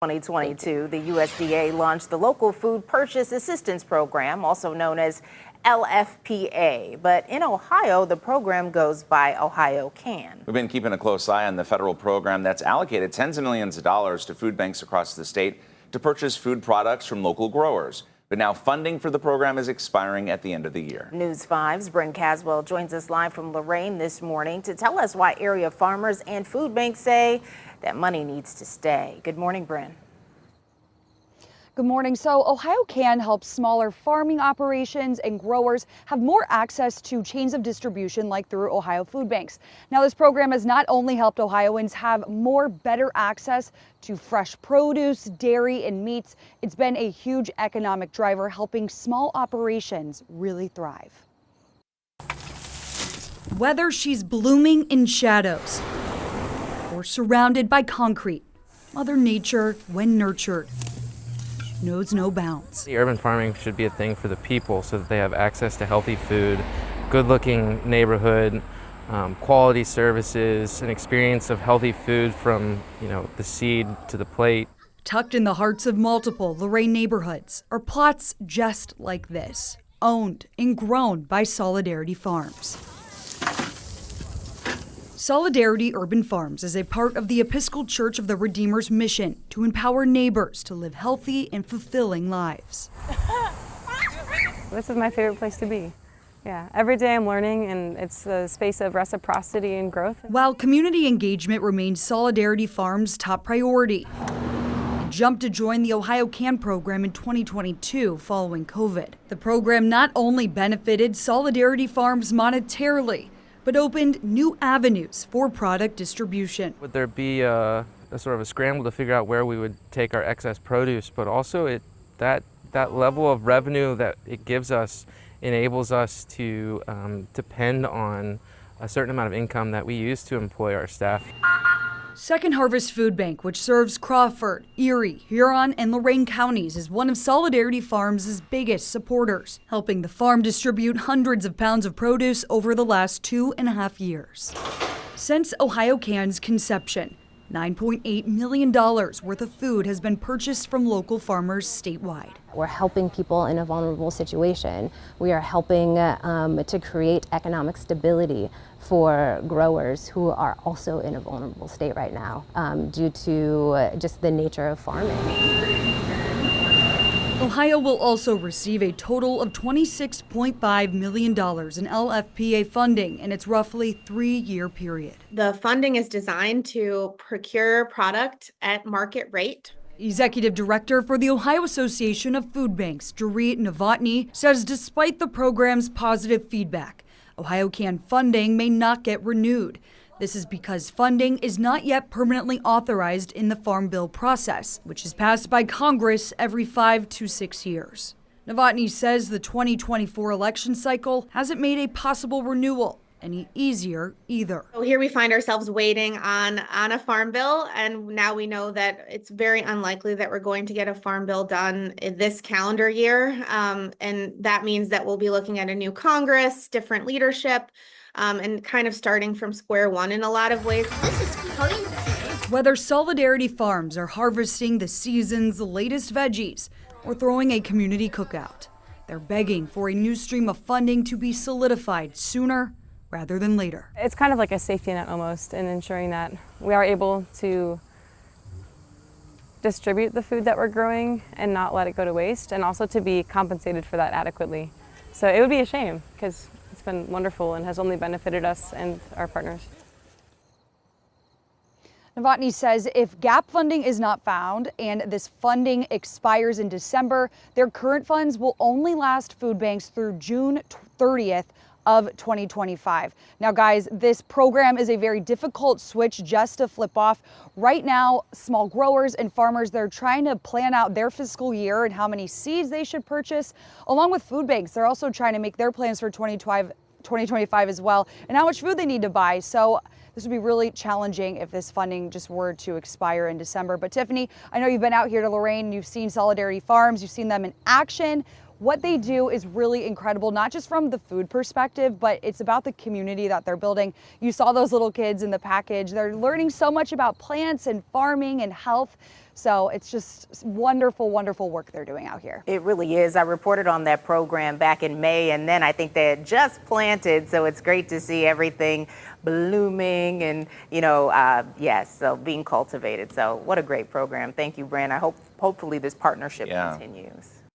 2022, the USDA launched the Local Food Purchase Assistance Program, also known as LFPA. But in Ohio, the program goes by Ohio Can. We've been keeping a close eye on the federal program that's allocated tens of millions of dollars to food banks across the state to purchase food products from local growers. But now funding for the program is expiring at the end of the year. News 5's Bryn Caswell joins us live from Lorain this morning to tell us why area farmers and food banks say that money needs to stay. Good morning, Bryn. Good morning. So Ohio Can helps smaller farming operations and growers have more access to chains of distribution like through Ohio food banks. Now, this program has not only helped Ohioans have better access to fresh produce, dairy, and meats, it's been a huge economic driver helping small operations really thrive. Whether she's blooming in shadows or surrounded by concrete, Mother Nature, when nurtured, knows no bounds. The urban farming should be a thing for the people so that they have access to healthy food, good-looking neighborhood, quality services, an experience of healthy food from, the seed to the plate. Tucked in the hearts of multiple Lorain neighborhoods are plots just like this, owned and grown by Solidarity Farms. Solidarity Urban Farms is a part of the Episcopal Church of the Redeemer's mission to empower neighbors to live healthy and fulfilling lives. This is my favorite place to be. Yeah, every day I'm learning, and it's a space of reciprocity and growth. While community engagement remains Solidarity Farms' top priority, it jumped to join the Ohio Can program in 2022 following COVID. The program not only benefited Solidarity Farms monetarily, but opened new avenues for product distribution. Would there be a sort of a scramble to figure out where we would take our excess produce, but also that level of revenue that it gives us enables us to depend on a certain amount of income that we use to employ our staff. Second Harvest Food Bank, which serves Crawford, Erie, Huron, and Lorain counties, is one of Solidarity Farms' biggest supporters, helping the farm distribute hundreds of pounds of produce over the last 2.5 years. Since Ohio Can's conception, $9.8 million worth of food has been purchased from local farmers statewide. We're helping people in a vulnerable situation. We are helping to create economic stability for growers who are also in a vulnerable state right now due to just the nature of farming. Ohio will also receive a total of $26.5 million in LFPA funding in its roughly 3-year period. The funding is designed to procure product at market rate. Executive Director for the Ohio Association of Food Banks, Dorit Novotny, says despite the program's positive feedback, Ohio Can funding may not get renewed. This is because funding is not yet permanently authorized in the Farm Bill process, which is passed by Congress every 5 to 6 years. Novotny says the 2024 election cycle hasn't made a possible renewal any easier either. So here we find ourselves waiting on a farm bill, and now we know that it's very unlikely that we're going to get a farm bill done in this calendar year. And that means that we'll be looking at a new Congress, different leadership, and kind of starting from square one in a lot of ways. This is pointless. Whether Solidarity Farms are harvesting the season's latest veggies or throwing a community cookout, they're begging for a new stream of funding to be solidified sooner rather than later. It's kind of like a safety net almost in ensuring that we are able to distribute the food that we're growing and not let it go to waste, and also to be compensated for that adequately. So it would be a shame because it's been wonderful and has only benefited us and our partners. Novotny says if gap funding is not found and this funding expires in December, their current funds will only last food banks through June 30th of 2025. Now, guys, this program is a very difficult switch just to flip off. Right now, small growers and farmers, they're trying to plan out their fiscal year and how many seeds they should purchase. Along with food banks, they're also trying to make their plans for 2025 as well, and how much food they need to buy. So this would be really challenging if this funding just were to expire in December. But Tiffany, I know you've been out here to Lorain, you've seen Solidarity Farms, you've seen them in action. What they do is really incredible, not just from the food perspective, but it's about the community that they're building. You saw those little kids in the package. They're learning so much about plants and farming and health. So it's just wonderful, wonderful work they're doing out here. It really is. I reported on that program back in May, and then I think they had just planted. So it's great to see everything blooming and, yes, so being cultivated. So what a great program. Thank you, Brand. Hopefully this partnership continues.